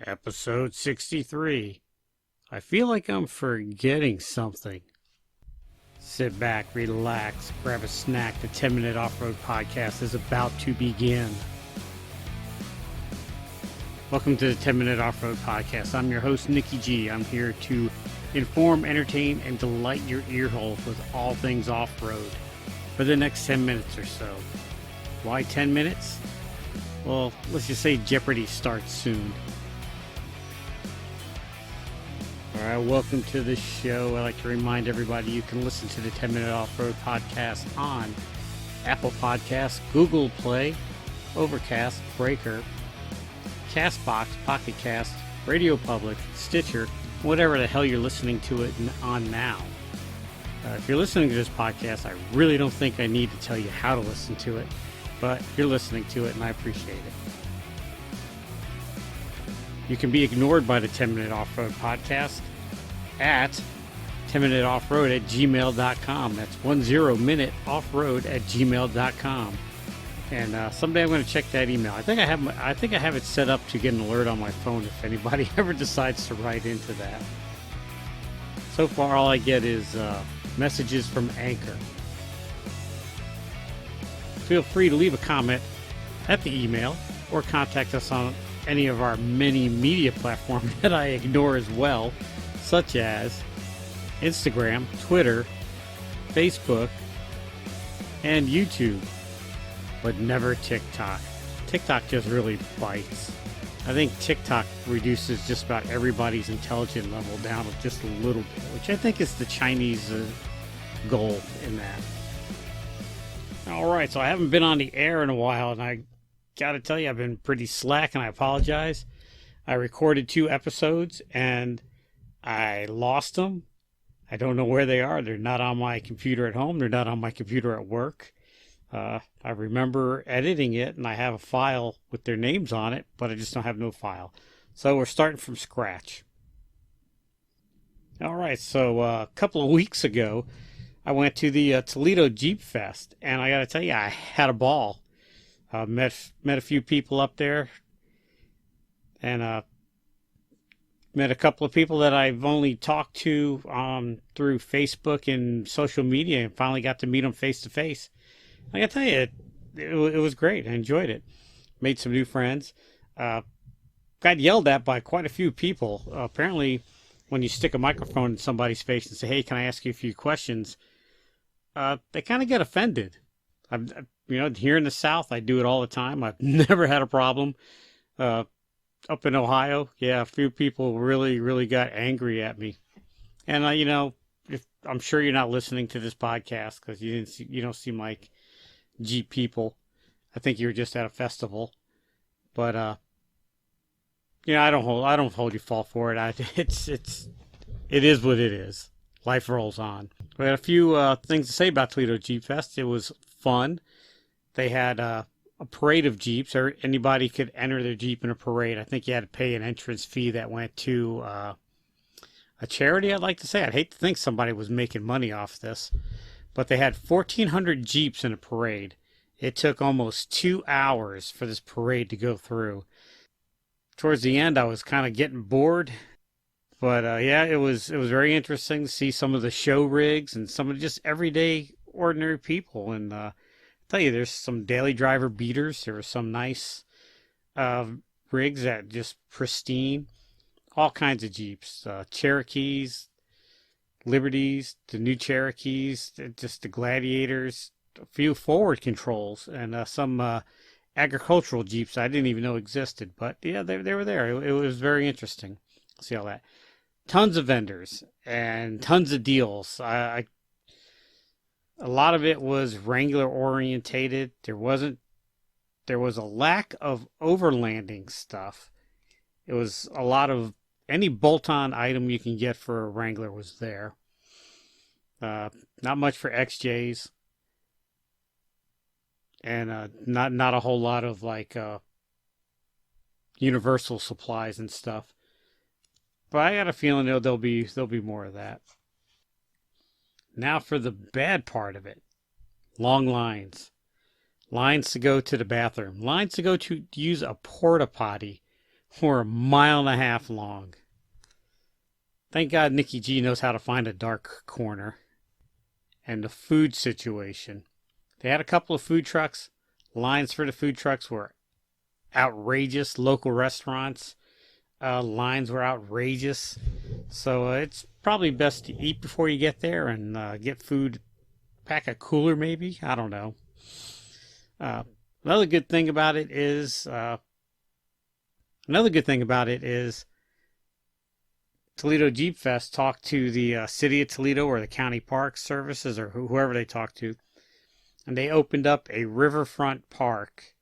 Episode 63. I feel like I'm forgetting something. Sit back, relax, grab a snack. The 10-Minute Off-Road Podcast is about to begin. Welcome to the 10-Minute Off-Road Podcast. I'm your host, Nikki G. I'm here to inform, entertain, and delight your earholes with all things off-road for the next 10 minutes or so. Why 10 minutes? Well, let's just say Jeopardy starts soon. Alright, welcome to the show. I'd like to remind everybody you can listen to the 10-Minute Off-Road Podcast on Apple Podcasts, Google Play, Overcast, Breaker, CastBox, Pocket Cast, Radio Public, Stitcher, whatever the hell you're listening to it on now. If you're listening to this podcast, I really don't think I need to tell you how to listen to it, but you're listening to it and I appreciate it. You can be ignored by the 10-Minute Off-Road Podcast at 10minuteoffroad at gmail.com. That's 10minuteoffroad at gmail.com. And someday I'm going to check that email. I think I have it set up to get an alert on my phone if anybody ever decides to write into that. So far, all I get is messages from Anchor. Feel free to leave a comment at the email or contact us on any of our many media platforms that I ignore as well, such as Instagram, Twitter, Facebook, and YouTube, but never TikTok. TikTok just really bites. I think TikTok reduces just about everybody's intelligence level down to just a little bit, which I think is the Chinese goal in that. Alright, so I haven't been on the air in a while, and I gotta tell you, I've been pretty slack, and I apologize. I recorded 2 episodes, and I lost them. I don't know where they are. They're not on my computer at home. They're not on my computer at work. I remember editing it, and I have a file with their names on it, but I just don't have no file. So we're starting from scratch. Alright, so a couple of weeks ago, I went to the Toledo Jeepfest, and I gotta tell you, I had a ball. Met a few people up there, and met a couple of people that I've only talked to through Facebook and social media, and finally got to meet them face to face. I gotta tell you, it was great. I enjoyed it. Made some new friends. Got yelled at by quite a few people. Apparently, when you stick a microphone in somebody's face and say, "Hey, can I ask you a few questions?" They kind of get offended. Here in the South, I do it all the time. I've never had a problem. Up in Ohio, yeah, a few people really got angry at me. And if I'm sure you're not listening to this podcast because you don't seem like Jeep people. I think you were just at a festival. But I don't hold you fault for it. It is what it is. Life rolls on. We had a few things to say about Toledo Jeepfest. It was fun. They had a parade of Jeeps, or anybody could enter their Jeep in a parade. I think you had to pay an entrance fee that went to a charity, I'd like to say. I'd hate to think somebody was making money off this. But they had 1,400 Jeeps in a parade. It took almost 2 hours for this parade to go through. Towards the end, I was kind of getting bored. But yeah, it was very interesting to see some of the show rigs and some of just everyday, ordinary people. And tell you, there's some daily driver beaters. There were some nice rigs that just pristine. All kinds of Jeeps, Cherokees, Liberties, the new Cherokees, just the Gladiators, a few forward controls, and some agricultural Jeeps I didn't even know existed. But yeah, they were there. It was very interesting. See all that. Tons of vendors and tons of deals. A lot of it was Wrangler orientated. There was a lack of overlanding stuff. It was a lot of any bolt-on item you can get for a Wrangler was there. Not much for XJs, and not a whole lot of like universal supplies and stuff. But I got a feeling there'll be more of that. Now for the bad part of it. Long lines. Lines to go to the bathroom. Lines to go to use a porta potty were a mile and a half long. Thank God Nikki G knows how to find a dark corner. And the food situation. They had a couple of food trucks. Lines for the food trucks were outrageous. Local restaurants, lines were outrageous. So it's probably best to eat before you get there and get food. Pack a cooler, maybe. I don't know. Another good thing about it is Toledo Jeepfest talked to the city of Toledo or the county park services or whoever they talked to, and they opened up a riverfront park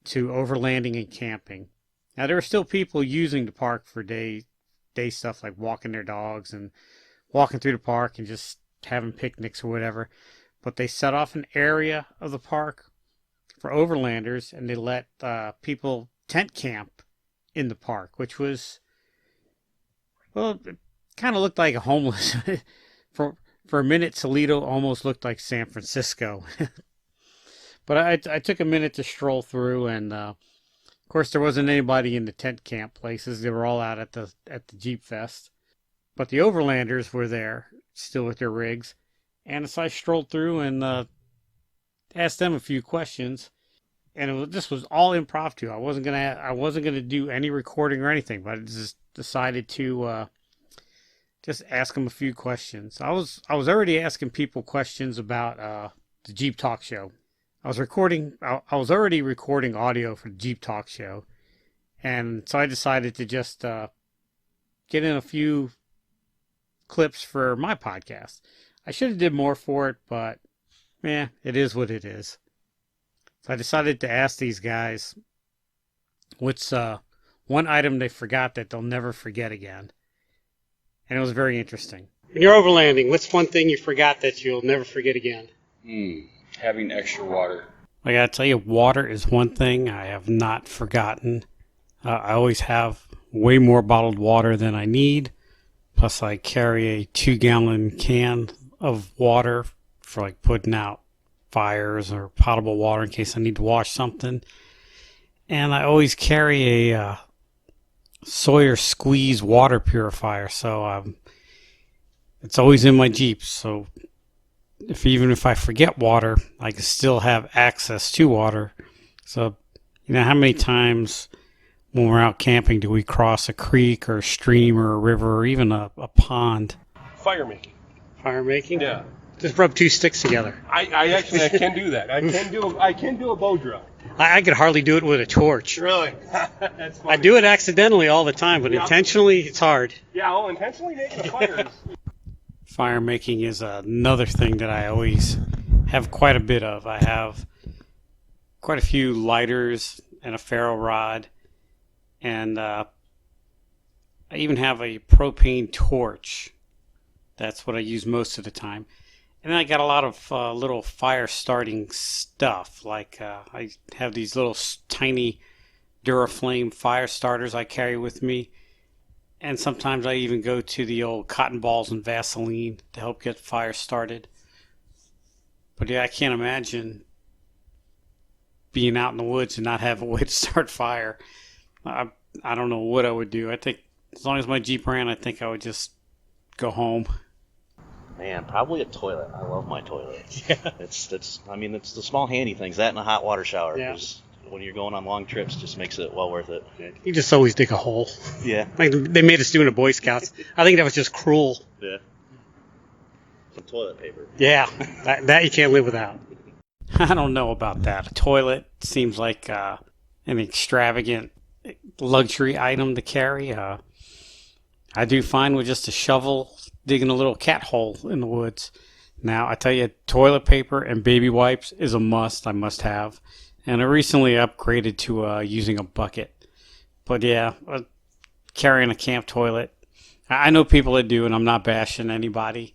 to overlanding and camping. Now there are still people using the park for day stuff like walking their dogs and walking through the park and just having picnics or whatever, but they set off an area of the park for overlanders and they let people tent camp in the park, which was, well, it kind of looked like a homeless. For a minute, Toledo almost looked like San Francisco. But I took a minute to stroll through, and of course there wasn't anybody in the tent camp places. They were all out at the Jeep Fest. But the overlanders were there, still with their rigs. And so I strolled through and asked them a few questions. And this was all impromptu. I wasn't gonna do any recording or anything, but I just decided to just ask them a few questions. I was already asking people questions about the Jeep Talk Show. I was already recording audio for the Jeep Talk Show, and so I decided to just get in a few clips for my podcast. I should have did more for it, but it is what it is. So I decided to ask these guys what's one item they forgot that they'll never forget again. And it was very interesting. When you're overlanding, what's one thing you forgot that you'll never forget again? Having extra water. I gotta tell you, water is one thing I have not forgotten. I always have way more bottled water than I need. Plus I carry a 2-gallon can of water for like putting out fires or potable water in case I need to wash something. And I always carry a Sawyer Squeeze water purifier, so it's always in my Jeep. So even if I forget water, I can still have access to water. So how many times when we're out camping do we cross a creek or a stream or a river or even a pond? Fire making. Fire making? Yeah. Just rub two sticks together. I can do that. I can do a bow drill. I could hardly do it with a torch. Really? That's funny. I do it accidentally all the time, but intentionally it's hard. Yeah, intentionally making a fire is... Fire making is another thing that I always have quite a bit of. I have quite a few lighters and a ferro rod, and I even have a propane torch. That's what I use most of the time. And then I got a lot of little fire starting stuff. Like I have these little tiny Duraflame fire starters I carry with me. And sometimes I even go to the old cotton balls and Vaseline to help get fire started. But yeah, I can't imagine being out in the woods and not have a way to start fire. I don't know what I would do. I think as long as my Jeep ran, I think I would just go home. Man, probably a toilet. I love my toilet. Yeah. It's the small handy things. That and a hot water shower. Yeah. When you're going on long trips, just makes it well worth it. You just always dig a hole. Yeah. Like they made us do in the Boy Scouts. I think that was just cruel. Yeah. Some toilet paper. Yeah, that you can't live without. I don't know about that. A toilet seems like an extravagant luxury item to carry. I do fine with just a shovel digging a little cat hole in the woods. Now, I tell you, toilet paper and baby wipes is a must. I must have. And I recently upgraded to using a bucket. But yeah, carrying a camp toilet. I know people that do, and I'm not bashing anybody.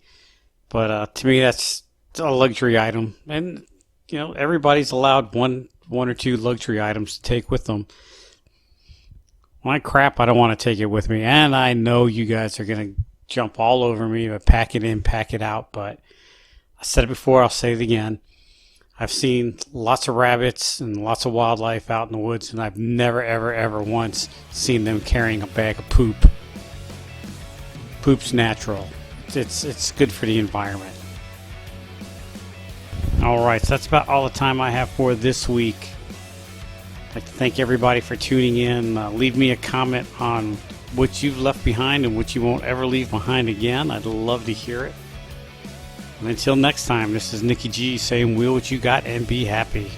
But to me, that's a luxury item. And, everybody's allowed one or two luxury items to take with them. My crap, I don't want to take it with me. And I know you guys are going to jump all over me, but pack it in, pack it out. But I said it before, I'll say it again. I've seen lots of rabbits and lots of wildlife out in the woods, and I've never, ever, ever once seen them carrying a bag of poop. Poop's natural. It's good for the environment. Alright, so that's about all the time I have for this week. I'd like to thank everybody for tuning in. Leave me a comment on what you've left behind and what you won't ever leave behind again. I'd love to hear it. And until next time, this is Nikki G saying, wheel what you got and be happy.